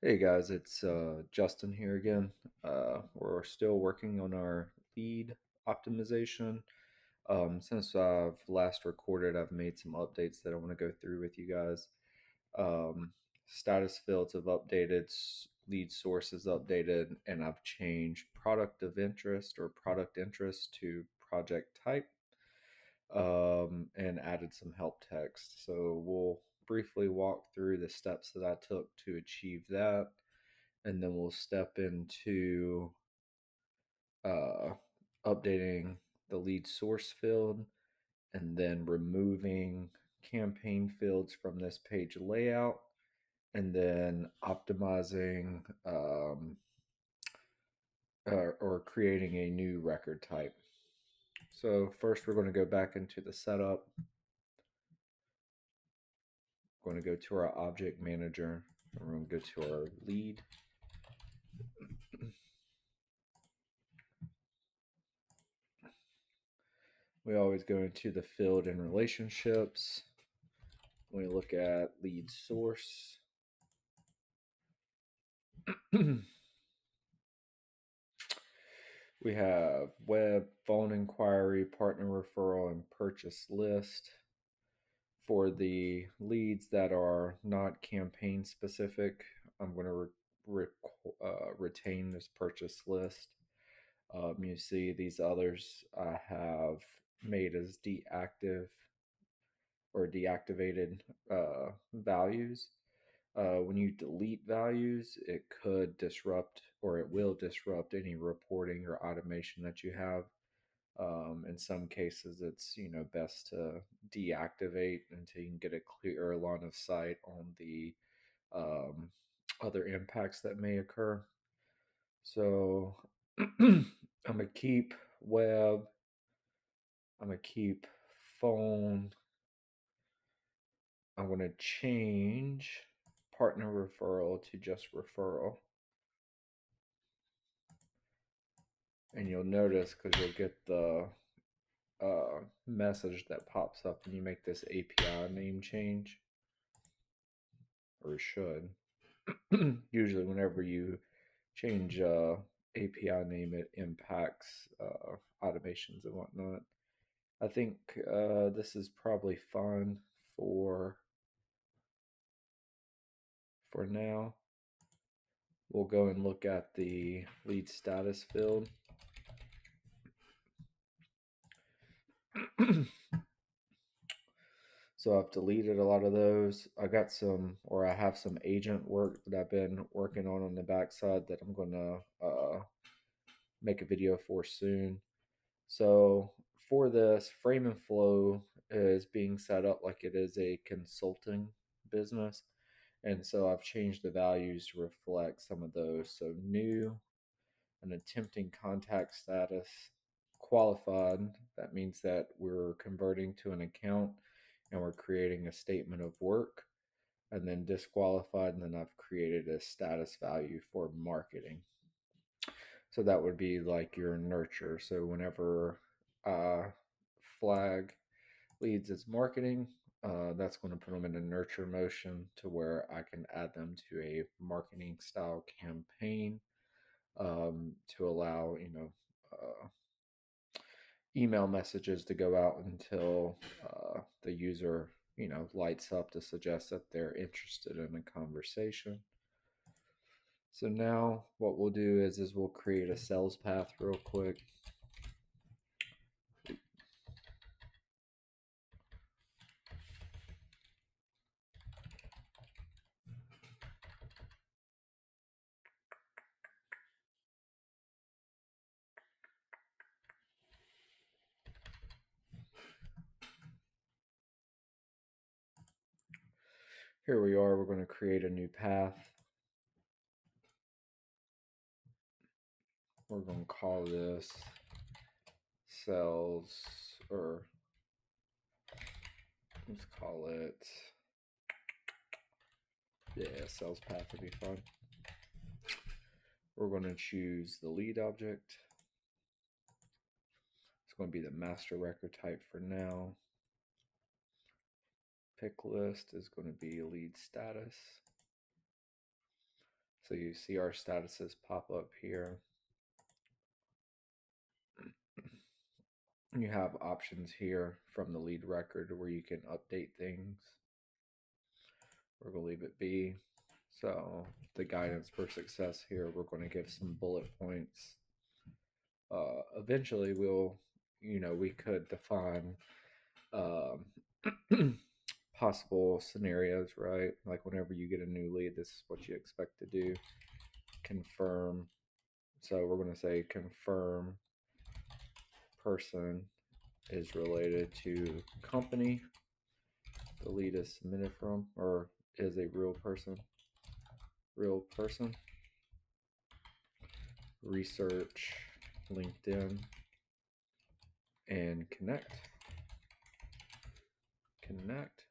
Hey guys, it's Justin here again. We're still working on our lead optimization. Since I've last recorded, I've made some updates that I want to go through with you guys. Um, Status fields have updated, lead sources updated, and I've changed product of interest or product interest to project type, and added some help text. So we'll briefly walk through the steps that I took to achieve that, and then we'll step into uh, updating the lead source field and then removing campaign fields from this page layout, and then optimizing or creating a new record type. So first we're going to go back into the setup. We're going to go to our object manager, and we're going to go to our lead. We always go into the field and relationships. We look at lead source. We have web, phone inquiry, partner referral, and purchase list. For the leads that are not campaign specific, I'm going to retain this purchase list. You see these others I have made as deactive or deactivated values. When you delete values, it could disrupt or it will disrupt any reporting or automation that you have. In some cases, it's best to deactivate until you can get a clear line of sight on the um, other impacts that may occur. So I'm gonna keep web. I'm gonna keep phone. I'm gonna change partner referral to just referral. And you'll notice because you'll get the message that pops up when you make this API name change, or should. Usually, whenever you change API name, it impacts automations and whatnot. I think this is probably fine for for now. We'll go and look at the lead status field. So I've deleted a lot of those. I got some, or I have some agent work that I've been working on the backside that I'm going to make a video for soon. So for this, Frame and Flow is being set up like it is a consulting business. And so I've changed the values to reflect some of those. So new, an attempting contact status, qualified, that means that we're converting to an account and we're creating a statement of work. And then disqualified, and then I've created a status value for marketing. So that would be like your nurture. So whenever flag leads as marketing, that's going to put them in a nurture motion to where I can add them to a marketing style campaign, to allow email messages to go out until the user lights up to suggest that they're interested in a conversation. So now what we'll do is we'll create a sales path real quick. Here we are, we're going to create a new path. We're going to call this sales, or let's call it, yeah, sales path would be fun. We're going to choose the lead object. It's going to be the master record type for now. Pick list is going to be lead status. So you see our statuses pop up here. You have options here from the lead record where you can update things. We're going to leave it be. So the guidance for success here, we're going to give some bullet points. Eventually we could define possible scenarios, right? Like whenever you get a new lead, this is what you expect to do. Confirm. So we're going to say confirm person is related to company the lead is submitted from, or is a real person. Real person. Research LinkedIn and connect. Connect.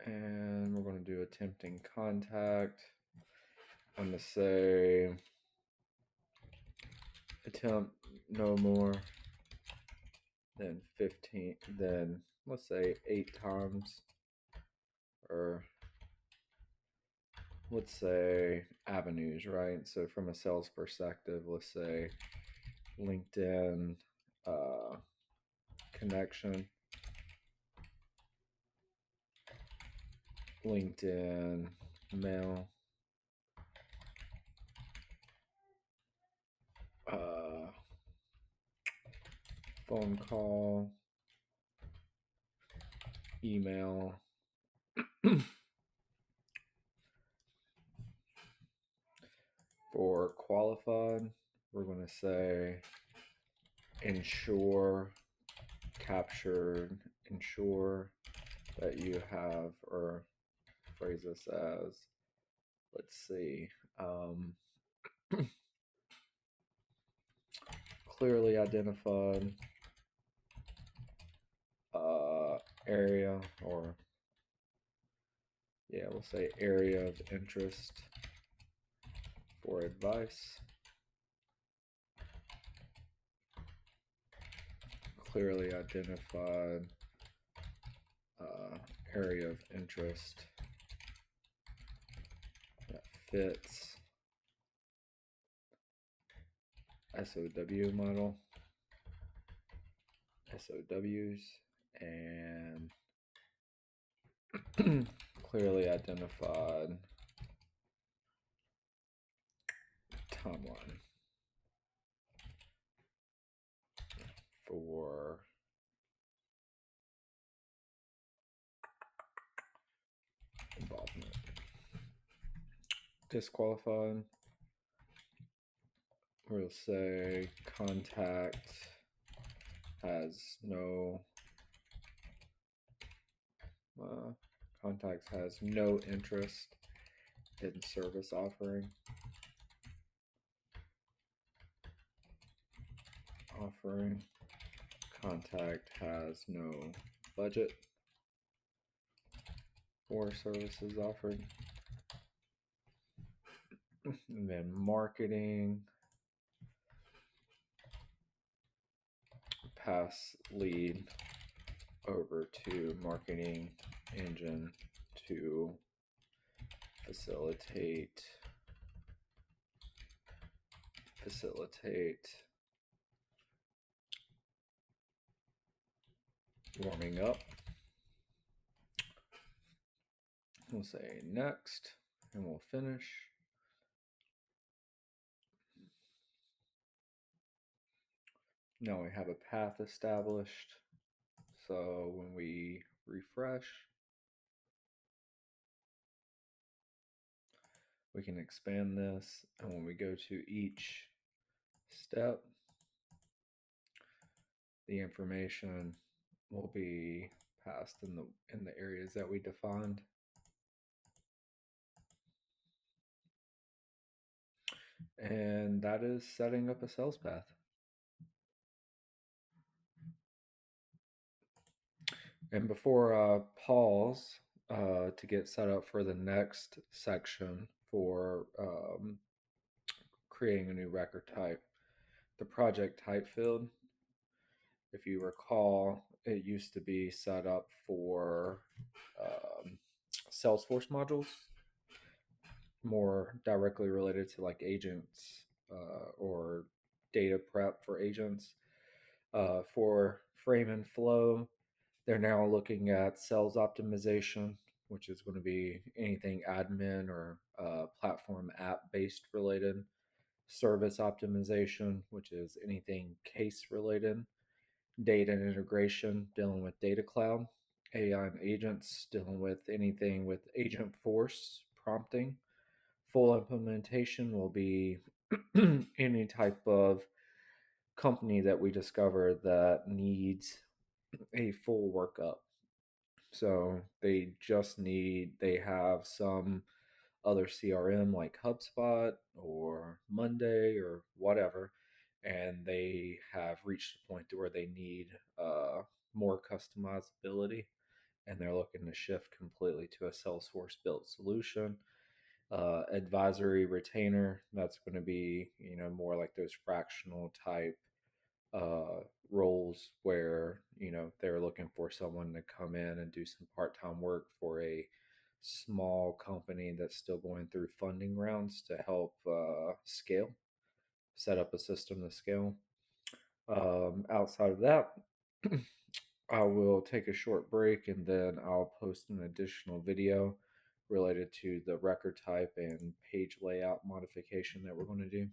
And we're going to do attempting contact. I'm going to say attempt no more than 15, then let's say 8 times, or let's say avenues, right? So from a sales perspective, let's say LinkedIn connection, LinkedIn mail, phone call, email. For qualified, we're going to say ensure captured, ensure that you have, or phrase this as, let's see, clearly identified area, or yeah, we'll say area of interest for advice. Clearly identified area of interest that fits SOW model, SOWs, and clearly identified timeline for involvement. Disqualified, we'll say contact has no contacts has no interest in service offering. Contact has no budget for services offered. And then marketing, pass lead over to marketing engine to facilitate warming up. We'll say next, and we'll finish. Now we have a path established. So when we refresh, we can expand this, and when we go to each step, the information will be passed in the areas that we defined. And that is setting up a sales path. And before pause to get set up for the next section for creating a new record type, the project type field, If you recall, it used to be set up for um, Salesforce modules, more directly related to like agents or data prep for agents. For frame and flow, they're now looking at sales optimization, which is going to be anything admin or platform app based related. Service optimization, which is anything case related. Data and integration, dealing with data cloud. AI and agents, dealing with anything with agent force prompting. Full implementation will be any type of company that we discover that needs a full workup. So they have some other CRM like HubSpot or Monday or whatever, and they have reached a point to where they need more customizability, and they're looking to shift completely to a Salesforce built solution. Advisory retainer, that's going to be more like those fractional type uh, roles where they're looking for someone to come in and do some part-time work for a small company that's still going through funding rounds to help scale, set up a system to scale. Outside of that, I will take a short break and then I'll post an additional video related to the record type and page layout modification that we're going to do.